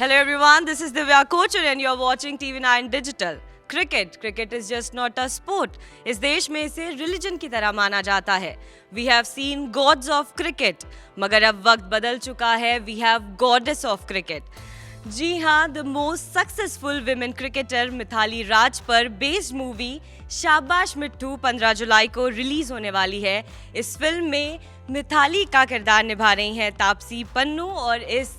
Hello everyone, this is Divya Kochar and you're watching TV9 Digital. Cricket is just not a sport. इस देश में इसे religion की तरह माना जाता है. We have seen gods of cricket, मगर अब वक्त बदल चुका है. We have goddess of cricket. जी हाँ, the most successful women cricketer Mithali Raj पर बेस्ड मूवी शाबाश मिट्ठू 15 जुलाई को रिलीज होने वाली है. इस फिल्म में मिथाली का किरदार निभा रही हैं तापसी पन्नू और इस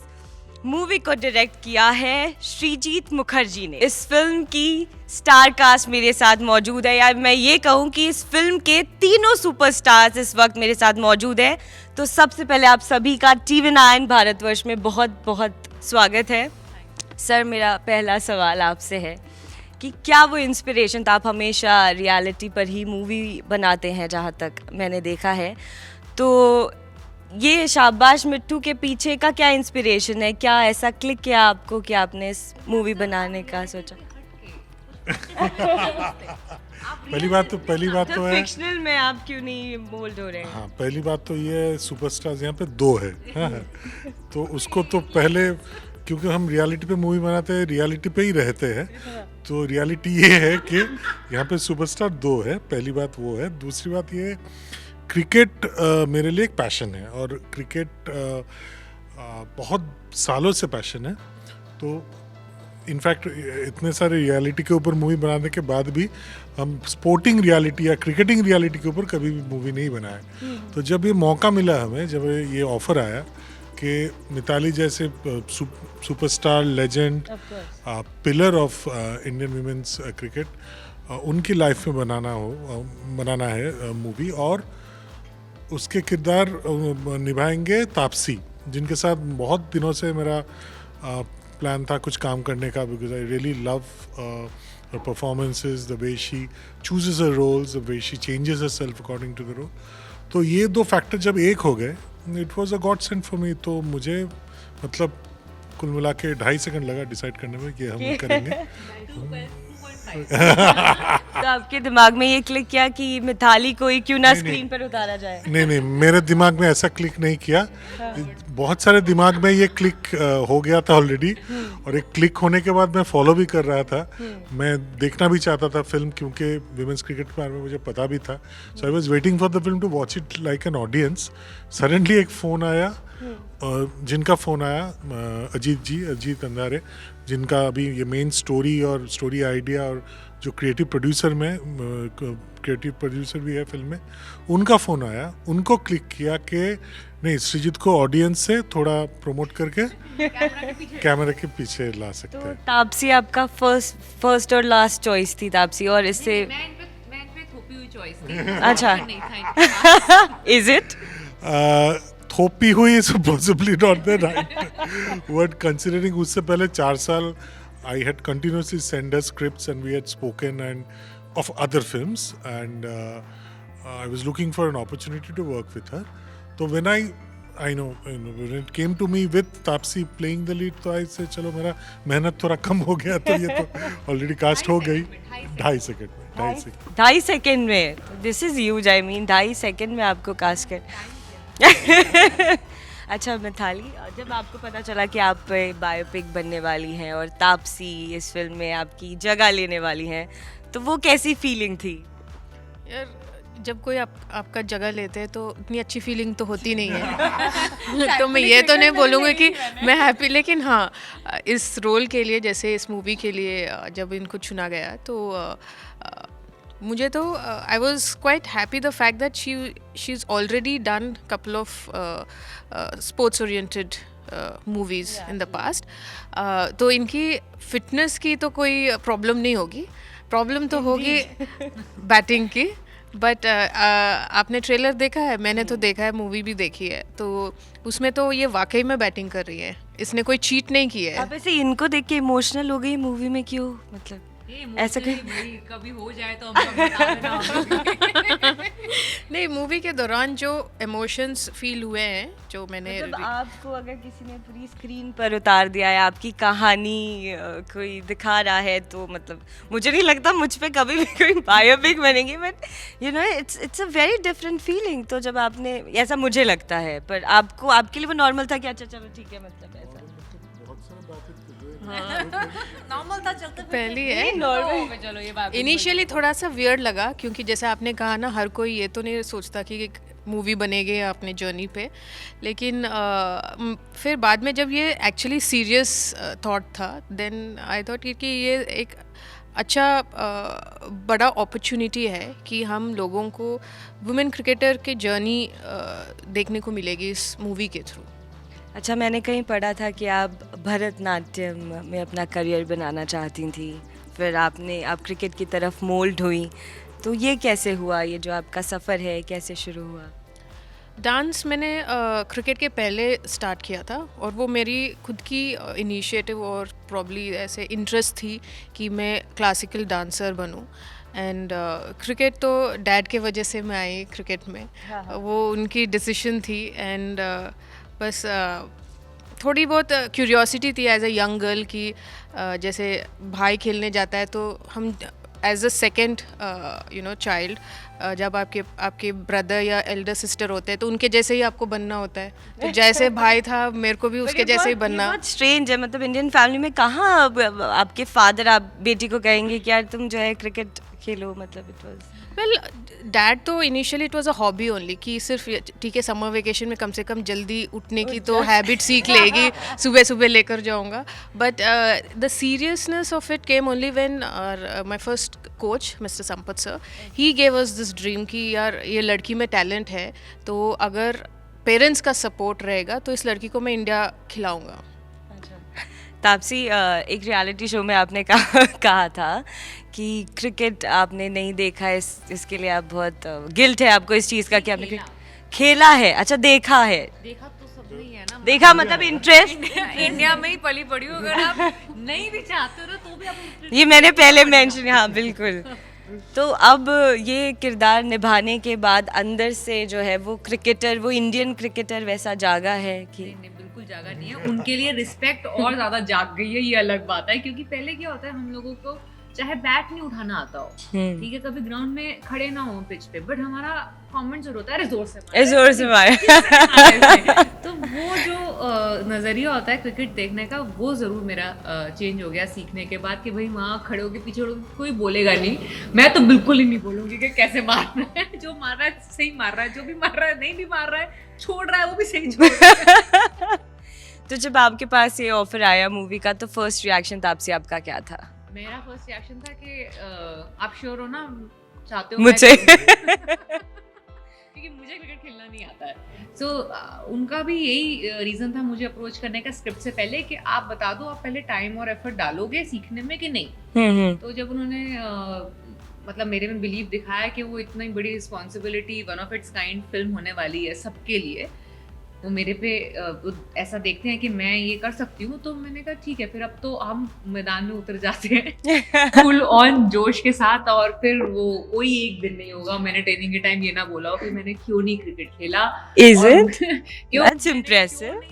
मूवी को डायरेक्ट किया है श्रीजीत मुखर्जी ने. इस फिल्म की स्टार कास्ट मेरे साथ मौजूद है, या मैं ये कहूँ कि इस फिल्म के तीनों सुपरस्टार्स इस वक्त मेरे साथ मौजूद हैं. तो सबसे पहले आप सभी का TV9 भारतवर्ष में बहुत बहुत स्वागत है. सर, मेरा पहला सवाल आपसे है कि क्या वो इंस्पिरेशन था, आप हमेशा रियलिटी पर ही मूवी बनाते हैं जहाँ तक मैंने देखा है, तो ये शाबाश मिट्ठू के पीछे का क्या इंस्पिरेशन है? क्या ऐसा क्लिक किया आपको कि आपने इस मूवी बनाने का सोचा? पहली बात तो है फिक्शनल में आप क्यों नहीं बोल्ड हो रहे हैं? हाँ, पहली बात तो ये है सुपरस्टार्स यहाँ पे 2 है. हाँ, तो उसको तो पहले, क्योंकि हम रियलिटी पे मूवी बनाते हैं, रियलिटी पे ही रहते हैं, तो रियलिटी ये है कि यहाँ पे सुपरस्टार 2 है. पहली बात वो है. दूसरी बात ये, क्रिकेट मेरे लिए एक पैशन है और क्रिकेट बहुत सालों से पैशन है. तो इनफैक्ट इतने सारे रियलिटी के ऊपर मूवी बनाने के बाद भी हम स्पोर्टिंग रियलिटी या क्रिकेटिंग रियलिटी के ऊपर कभी भी मूवी नहीं बनाए. तो जब ये मौका मिला हमें, जब ये ऑफर आया कि मिताली जैसे superstar legend pillar of Indian women's cricket, उनकी लाइफ में बनाना है मूवी, और उसके किरदार निभाएंगे तापसी, जिनके साथ बहुत दिनों से मेरा प्लान था कुछ काम करने का, because I really love her performances, the way she chooses her roles, the way she changes herself according to the role. तो ये 2 फैक्टर जब एक हो गए, it was a godsend for me. तो मुझे मतलब कुल मिला के 2.5 सेकंड लगा डिसाइड करने में कि हम करेंगे. तो आपके दिमाग में ये क्लिक किया कि मिथाली को ही क्यों ना स्क्रीन पर उतारा जाए? नहीं, मेरे दिमाग में ऐसा क्लिक नहीं किया. बहुत सारे दिमाग में ये क्लिक हो गया था ऑलरेडी, और एक क्लिक होने के बाद मैं फॉलो भी कर रहा था. मैं देखना भी चाहता था फिल्म, क्योंकि विमेंस क्रिकेट के बारे में मुझे पता भी था. So I was waiting for the film to watch it like an audience. Suddenly एक फ़ोन आया, जिनका फ़ोन आया अजीत अंधारे, जिनका अभी ये मेन स्टोरी और स्टोरी आइडिया और जो क्रिएटिव प्रोड्यूसर भी है फिल्म में, उनका फ़ोन आया. उनको क्लिक किया कि नहीं, श्रीजीत को ऑडियंस से थोड़ा प्रमोट करके कैमरा के पीछे ला सकते हैं. तो तापसी आपका फर्स्ट और लास्ट चॉइस थी तापसी, और इससे मैं इन पे थोपी हुई चॉइस थी. अच्छा. नहीं था. Is it? थोपी हुई is possibly not the right word, considering उससे पहले 4 साल I had continuously sent her scripts and we had spoken and of other films, and I was looking for an opportunity to work with her. So when I know when it came to me with Taapsee playing the lead, तो I said चलो मेरा मेहनत थोड़ा कम हो गया, तो ये तो ऑलरेडी कास्ट हो गई. 2.5 सेकेंड में. This is huge. I mean 2.5 second में आपको कास्ट कर. अच्छा मिथाली, जब आपको पता चला कि आप बायोपिक बनने वाली हैं और तापसी इस फिल्म में आपकी जगह लेने वाली हैं, तो वो कैसी फीलिंग थी? यार, जब कोई आपका जगह लेते हैं तो इतनी अच्छी फीलिंग तो होती नहीं है. तो मैं ये तो नहीं बोलूँगी कि मैं हैप्पी, लेकिन हाँ, इस रोल के लिए, जैसे इस मूवी के लिए जब इनको चुना गया, तो मुझे तो I was quite happy the fact that she is already done couple of sports oriented movies in the past. तो इनकी फिटनेस की तो कोई प्रॉब्लम नहीं होगी. प्रॉब्लम तो होगी बैटिंग की. बट आपने ट्रेलर देखा है? मैंने तो देखा है, मूवी भी देखी है, तो उसमें तो ये वाकई में बैटिंग कर रही है. इसने कोई चीट नहीं किया है. आप ऐसे इनको देख के इमोशनल हो गई मूवी में क्यों? मतलब ऐसा कभी हो जाए तो हम बता देना. नहीं, मूवी के दौरान जो इमोशंस फील हुए हैं, जो मैंने मतलब आपको अगर किसी ने पूरी स्क्रीन पर उतार दिया है, आपकी कहानी कोई दिखा रहा है, तो मतलब मुझे नहीं लगता मुझ पे कभी भी कोई बायोपिक बनेगी. But you know it's a very different feeling. तो जब आपने, ऐसा मुझे लगता है, पर आपको, आपके लिए वो नॉर्मल था कि अच्छा चलो ठीक है, मतलब ऐसा? नॉर्मल था चलते पहली है फिरते चलो ये बात इनिशियली थोड़ा सा वियर्ड लगा, क्योंकि जैसे आपने कहा ना, हर कोई ये तो नहीं सोचता कि एक मूवी बनेगी अपने जर्नी पे, लेकिन फिर बाद में जब ये एक्चुअली सीरियस थॉट था, देन आई थॉट कि ये एक अच्छा बड़ा अपॉर्चुनिटी है कि हम लोगों को वुमेन क्रिकेटर की जर्नी देखने को मिलेगी इस मूवी के थ्रू। अच्छा, मैंने कहीं पढ़ा था कि आप भरतनाट्यम में अपना करियर बनाना चाहती थी, फिर आप क्रिकेट की तरफ मोल्ड हुई, तो ये कैसे हुआ? ये जो आपका सफ़र है कैसे शुरू हुआ? डांस मैंने क्रिकेट के पहले स्टार्ट किया था, और वो मेरी खुद की इनिशिएटिव और प्रॉब्ली ऐसे इंटरेस्ट थी कि मैं क्लासिकल डांसर बनूं। एंड क्रिकेट तो डैड के वजह से मैं आई क्रिकेट में, वो उनकी डिसीजन थी। एंड बस थोड़ी बहुत क्यूरियोसिटी थी एज अ यंग गर्ल कि जैसे भाई खेलने जाता है तो हम एज अ सेकेंड चाइल्ड, जब आपके ब्रदर या एल्डर सिस्टर होते हैं तो उनके जैसे ही आपको बनना होता है, तो जैसे भाई था मेरे को भी उसके जैसे ही बनना। बहुत स्ट्रेंज है, मतलब इंडियन फैमिली में कहाँ आपके फादर आप बेटी को कहेंगे कि यार तुम जो है क्रिकेट खेलो, मतलब इट वाज वेल डैड तो initially it was a hobby only, कि सिर्फ ठीक है समर वेकेशन में कम से कम जल्दी उठने की तो हैबिट सीख लेगी, सुबह सुबह लेकर जाऊंगा। But the seriousness of it came only when my first coach mister Sampat sir, he gave us this dream कि यार ये लड़की में टैलेंट है, तो अगर पेरेंट्स का सपोर्ट रहेगा तो इस लड़की को मैं इंडिया खिलाऊंगा। तापसी, एक रियलिटी शो में आपने कहा था कि क्रिकेट आपने नहीं देखा, इसके लिए आप बहुत गिल्ट है आपको इस चीज़ का कि आपने खेला है। अच्छा, देखा है। देखा तो सबने ही है ना, देखा मतलब इंटरेस्ट इंडिया में ही पली पड़ी हो, अगर आप नहीं भी चाहते हो तो भी आप ये मैंने पहले मेंशन, हाँ बिल्कुल। तो अब ये किरदार निभाने के बाद अंदर से जो है वो क्रिकेटर, वो इंडियन क्रिकेटर वैसा जागा है कि नहीं, बिल्कुल जागा नहीं है। उनके लिए रिस्पेक्ट और ज्यादा जाग गई है, ये अलग बात है। क्योंकि पहले क्या होता है, हम लोगों को चाहे बैट नहीं उठाना आता हो, ठीक है, कभी ग्राउंड में खड़े ना हो पिच पे, बट हमारा कमेंट जरूर होता है जोर से मारे। तो वो जो नजरिया होता है क्रिकेट देखने का, वो जरूर मेरा चेंज हो गया सीखने के बाद, कि भाई वहाँ खड़े होके पीछे कोई बोलेगा नहीं, मैं तो बिल्कुल ही नहीं बोलूंगी कि कैसे मारना है। जो मार रहा है सही मार रहा है, जो भी मार रहा है नहीं भी मार रहा है, छोड़ रहा है वो भी सही छोड़ रहा है। तो जब आपके पास ये ऑफर आया मूवी का, तो फर्स्ट रिएक्शन तापसी आपका क्या था? मेरा फर्स्ट रिएक्शन था कि आप श्योर हो ना, चाहते हो मुझे क्योंकि मुझे क्रिकेट खेलना नहीं आता है। सो उनका भी यही रीज़न था मुझे अप्रोच करने का स्क्रिप्ट से पहले, कि आप बता दो आप पहले टाइम और एफर्ट डालोगे सीखने में कि नहीं। तो जब उन्होंने मतलब मेरे में बिलीव दिखाया कि वो इतनी बड़ी responsibility, one of its kind film होने वाली है सबके लिए, वो मेरे पे ऐसा देखते हैं कि मैं ये कर सकती हूँ, तो मैंने कहा ठीक है, फिर अब तो हम मैदान में उतर जाते हैं फुल ऑन जोश के साथ। और फिर वो कोई एक दिन नहीं होगा मैंने ट्रेनिंग के टाइम ये ना बोला हो कि मैंने क्यों नहीं क्रिकेट खेला। Is it? That's impressive.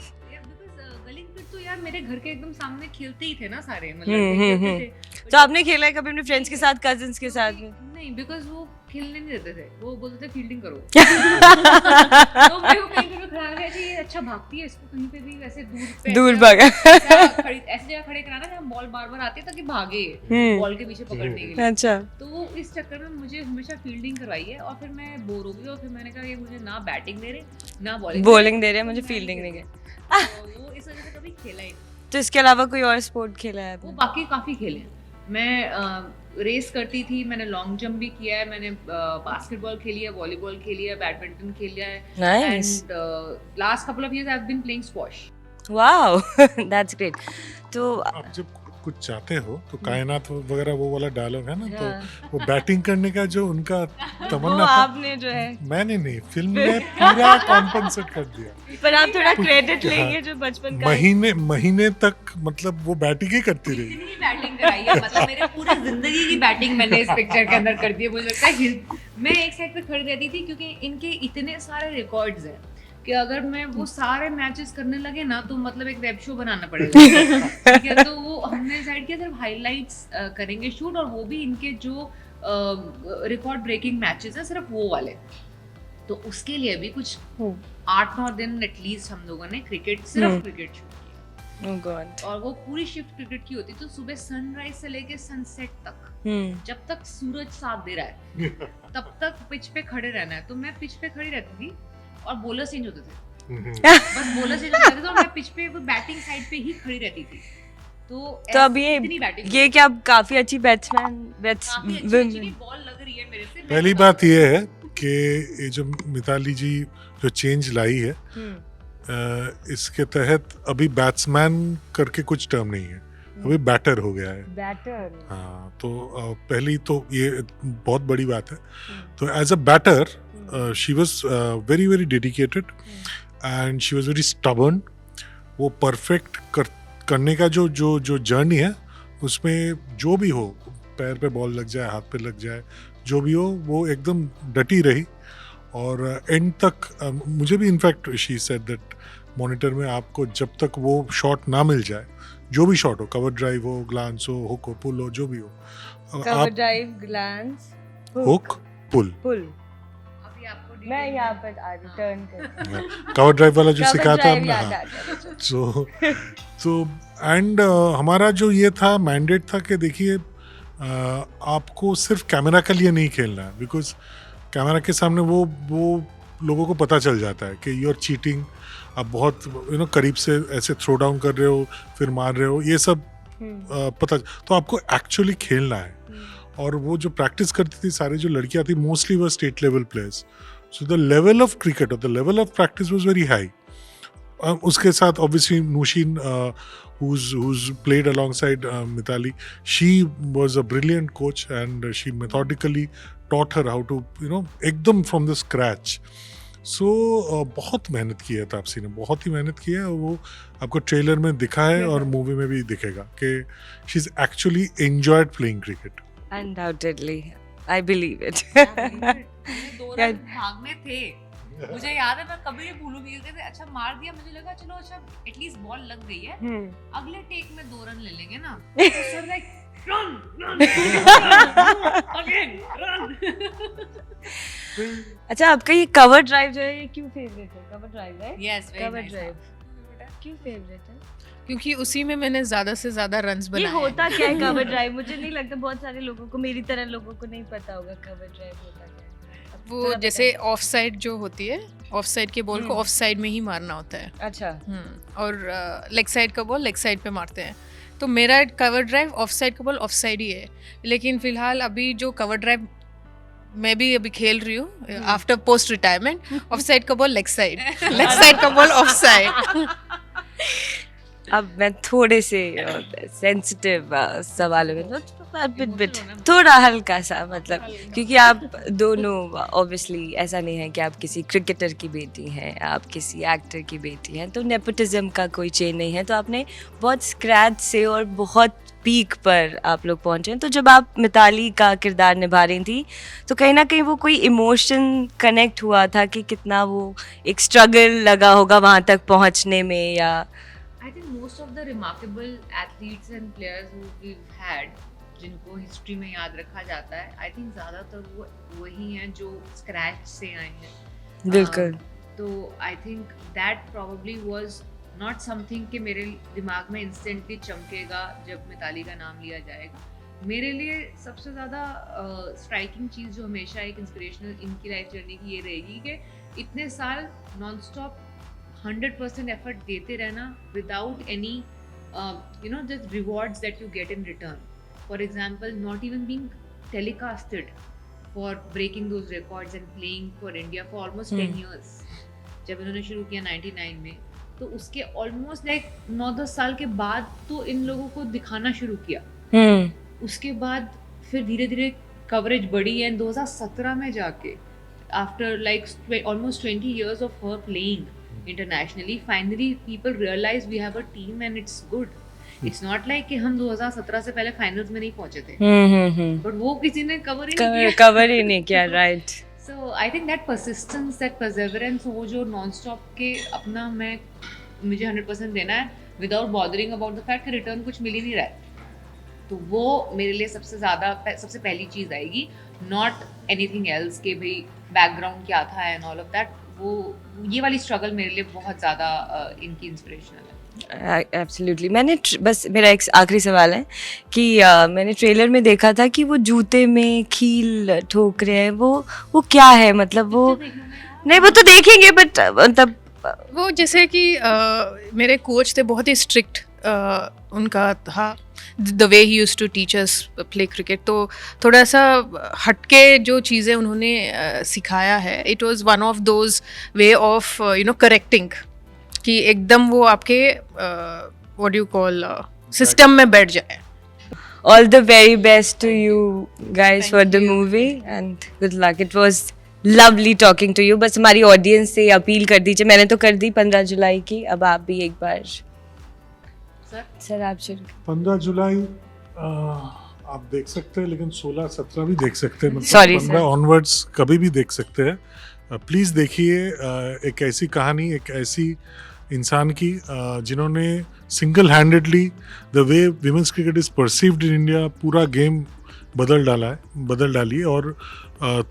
गली क्रिकेट तो यार मेरे घर के एकदम सामने खेलते ही थे ना सारे, मतलब खेलते थे। तो आपने खेला है कभी अपने फ्रेंड्स के साथ, कजिन्स के साथ में? नहीं, बिकॉज वो खेलने नहीं देते थे, वो बोलते थे फील्डिंग करो। तो मेरे को कहीं पे खड़ा गया कि ये अच्छा भागती है, इसको कहीं पे भी वैसे दूर भागा ऐसे जगह खड़े कराना जहाँ बॉल बार बार आती है ताकि भागे बॉल के पीछे पकड़ने के लिए। अच्छा। तो वो इस चक्कर में मुझे हमेशा फील्डिंग करवाई है, और फिर मैं बोर हो गई, और फिर मैंने कहा ये मुझे ना बैटिंग दे रहे ना बॉलिंग दे रहे, मुझे फील्डिंग नहीं है। तो वो इस वजह से कभी खेला ही नहीं। तो इसके अलावा कोई और स्पोर्ट खेला है वो आपने? बाकी काफ़ी खेले हैं। मैं रेस करती थी, मैंने लॉन्ग जंप भी किया है, मैंने बास्केटबॉल खेली है, वॉलीबॉल खेली है, बैडमिंटन खेला है, Nice. And last couple of years I have been playing squash. Wow, that's great. तो आप जब कुछ चाहते हो तो कायनात वगैरह वो वाला डायलॉग है ना, तो वो बैटिंग करने का जो उनका वो तमन्ना था, आपने जो है, मैंने नहीं, फिल्म ने पूरा कॉम्पनसेट कर दिया। पर आप थोड़ा क्रेडिट हाँ, लेंगे जो बचपन का महीने तक मतलब वो बैटिंग ही करती रही। इतनी बैटिंग कराई है, मतलब मेरे पूरी जिंदगी की बैटिंग मैंने इस पिक्चर के अंदर कर दी है। मुझे लगता है मैं एक साइड पे खड़ी रहती थी, क्योंकि इनके इतने सारे रिकॉर्ड्स हैं कि अगर मैं वो सारे मैचेस करने लगे ना, तो मतलब एक वेब शो बनाना पड़ेगा। ठीक है, तो वो हमने डिसाइड किया सिर्फ हाइलाइट्स करेंगे शूट, और वो भी इनके जो रिकॉर्ड ब्रेकिंग मैचेस हैं सिर्फ वो वाले। तो उसके लिए भी कुछ 8-9 दिन एटलीस्ट हम लोगों ने सिर्फ क्रिकेट शूट किया। Oh God. और वो पूरी शिफ्ट क्रिकेट की होती, तो सुबह सनराइज से लेके सनसेट तक, जब तक सूरज साथ दे रहा है तब तक पिच पे खड़े रहना है। तो मैं पिच पे खड़ी रहती थी और बॉलर चेंज होते थे, बस बॉलर चेंज होते थे, तो मैं पिच पे वो बैटिंग साइड पे ही खड़ी रहती थी। तो अब इतनी बैटिंग ये क्या काफी अच्छी बैट्समैन काफी अच्छी बॉल लग रही है मेरे से। पहली बात ये है कि ये जो मिताली जी जो चेंज लाई है, इसके तहत अभी बैट्समैन करके कुछ टर्म नहीं है, अभी बैटर हो गया है। बैटर। हाँ, तो पहली तो ये बहुत बड़ी बात है। तो as a batter she was very very dedicated and she was very stubborn. वो परफेक्ट करने का जो जो जो जर्नी है, उसमें जो भी हो, पैर पे बॉल लग जाए, हाथ पे लग जाए, जो भी हो, वो एकदम डटी रही और एंड तक। मुझे भी in fact she said that monitor में आपको जब तक वो शॉट ना मिल जाए, जो भी शॉट हो, कवर ड्राइव हो, ग्लांस हो, हुक हो, पुल हो, जो भी हो, कवर ड्राइव, ग्लांस, हुक, पुल, अभी आपको मैं यहाँ पर टर्न कर कवर ड्राइव वाला जो सिखाया था हमने। याद हाँ, आ गया। तो एंड हमारा जो ये था मैंडेट था कि देखिए आपको सिर्फ कैमरा के लिए नहीं खेलना है, बिकॉज कैमरा के सामने वो लोगों को पता चल जाता है कि यू आर चीटिंग, आप बहुत करीब से ऐसे थ्रो डाउन कर रहे हो, फिर मार रहे हो, ये सब पता। तो आपको एक्चुअली खेलना है। और वो जो प्रैक्टिस करती थी, सारी जो लड़कियां थी, मोस्टली वो state level players, so the level of cricket और the level of practice was very high. उसके साथ obviously Nusheen who's played alongside Mithali, she was a brilliant coach and she methodically taught her how to एकदम from the scratch. So बहुत मेहनत की है तापसी ने, बहुत ही मेहनत की है। वो आपको ट्रेलर में दिखा है और मूवी में भी दिखेगा कि she is actually enjoyed playing cricket. Undoubtedly, I believe it. दो रन भागने थे, मुझे याद है, मैं कभी नहीं भूलूंगी। अच्छा मार दिया, मुझे लगा चलो अच्छा एटलीस्ट बॉल लग गई है, अगले टेक में 2 रन ले लेंगे ना। Sir like run again run. अच्छा, आपका ये कवर ड्राइव जो है, ये क्यों फेवरेट है? कवर ड्राइव है? यस, कवर ड्राइव क्यों फेवरेट है? क्योंकि उसी में मैंने ज्यादा से ज्यादा रन्स ये बनाए होता क्या है कवर ड्राइव? मुझे नहीं लगता बहुत सारे लोगों को, मेरी तरह लोगों को नहीं पता होगा कवर ड्राइव होता क्या है। वो जैसे ऑफ साइड जो होती है, ऑफ साइड के बॉल को ऑफ साइड में ही मारना होता है। अच्छा। और लेग साइड का बॉल लेग साइड पे मारते हैं। तो मेरा कवर ड्राइव ऑफ साइड का बॉल ऑफ साइड ही है, लेकिन फिलहाल अभी जो कवर ड्राइव मैं भी अभी खेल रही हूँ after post retirement, of side का बॉल लेग साइड का बॉल ऑफ साइड। अब मैं थोड़े से सेंसिटिव सवालों में थोड़ा हल्का सा, मतलब क्योंकि आप दोनों ऑब्वियसली ऐसा नहीं है कि आप किसी क्रिकेटर की बेटी हैं, आप किसी एक्टर की बेटी हैं, तो नेपोटिज्म का कोई चेन नहीं है। तो आपने बहुत स्क्रैच से और बहुत पीक पर आप लोग पहुंचे। तो जब आप मिताली का किरदार निभा रही थी, तो कहीं ना कहीं वो कोई इमोशन कनेक्ट हुआ था कि कितना वो एक स्ट्रगल लगा होगा वहाँ तक पहुँचने में? या I think most of the remarkable athletes and players who we've had, जिनको हिस्ट्री में याद रखा जाता है, आई थिंक ज़्यादातर वो वही हैं जो स्क्रैच से आए हैं। बिल्कुल। तो I think that probably was not something कि मेरे दिमाग में इंस्टेंटली चमकेगा जब मिताली का नाम लिया जाएगा। मेरे लिए सबसे ज़्यादा स्ट्राइकिंग चीज़ जो हमेशा एक इंस्पिरेशनल इनकी लाइफ जर्नी की ये रहेगी कि इतने साल नॉन स्टॉप 100% एफर्ट देते रहना without any just rewards that you get in return. For example, not even being telecasted for breaking those records and playing for India for almost 10 years. जब इन्होंने शुरू किया 99 में, तो उसके ऑलमोस्ट लाइक 9-10 साल के बाद तो इन लोगों को दिखाना शुरू किया। उसके बाद फिर धीरे धीरे कवरेज बढ़ी है। 2017 में जाके after like almost 20 years of her playing internationally, finally people realize we have a team and it's good. It's not like कि हम 2017 से पहले फाइनल्स में नहीं पहुंचे थे, बट वो किसी ने कवर ही नहीं किया, right. So I think that persistence, that perseverance, वो जो non-stop के अपना मुझे 100% देना है without bothering about the fact कि रिटर्न कुछ मिल ही नहीं रहा है, तो वो मेरे लिए सबसे पहली चीज़ आएगी। Not anything else कि भाई बैकग्राउंड क्या था and all of that। वो ये वाली स्ट्रगल मेरे लिए बहुत ज़्यादा इनकी इंस्पिरेशनल है। एब्सोल्युटली बस मेरा एक आखिरी सवाल है कि मैंने ट्रेलर में देखा था कि वो जूते में कील ठोक रहे हैं, वो क्या है, मतलब वो नहीं वो तो देखेंगे बट मतलब वो जैसे कि मेरे कोच थे बहुत ही स्ट्रिक्ट उनका था the way he used to teach us play cricket, तो थोड़ा सा हटके जो चीज़ें उन्होंने सिखाया है, it was one of those way of correcting कि एकदम वो आपके व्हाट यू कॉल सिस्टम में बैठ जाए. all the very best to you guys for the movie and good luck. It was lovely talking to you. बस हमारी audience से अपील कर दीजिए, मैंने तो कर दी 15 जुलाई की, अब आप भी एक बार. सर आप शुरू. 15 जुलाई आप देख सकते हैं, लेकिन 16-17 भी देख सकते हैं, मतलब Sorry, 15 ऑनवर्ड्स कभी भी देख सकते हैं. प्लीज़ देखिए एक ऐसी कहानी, एक ऐसी इंसान की जिन्होंने single handedly the way women's cricket is perceived in India पूरा गेम बदल डाली है. और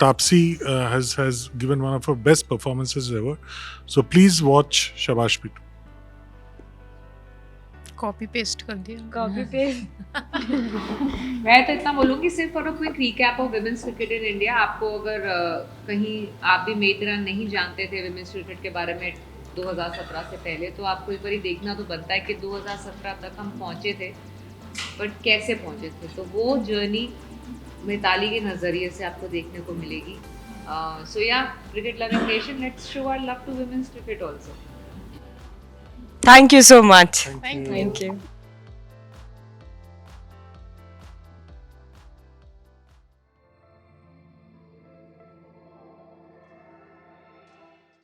Taapsee has given one of her best performances ever. So please watch शाबाश पीटू. कॉपी पेस्ट कर दिया. Copy paste. मैं तो इतना बोलूँगी सिर्फ for a quick recap of women's cricket in India. आपको अगर कहीं आप भी मेरी तरह नहीं जानते थे विमेंस क्रिकेट के बारे में 2017 से पहले, तो आपको एक बार देखना तो बनता है कि 2017 तक हम पहुँचे थे, बट कैसे पहुँचे थे. तो वो जर्नी मिताली के नज़रिए से आपको देखने को मिलेगी. सो या cricket loving nation, let's show our love to women's cricket also. Thank you so much. Thank you. Thank you.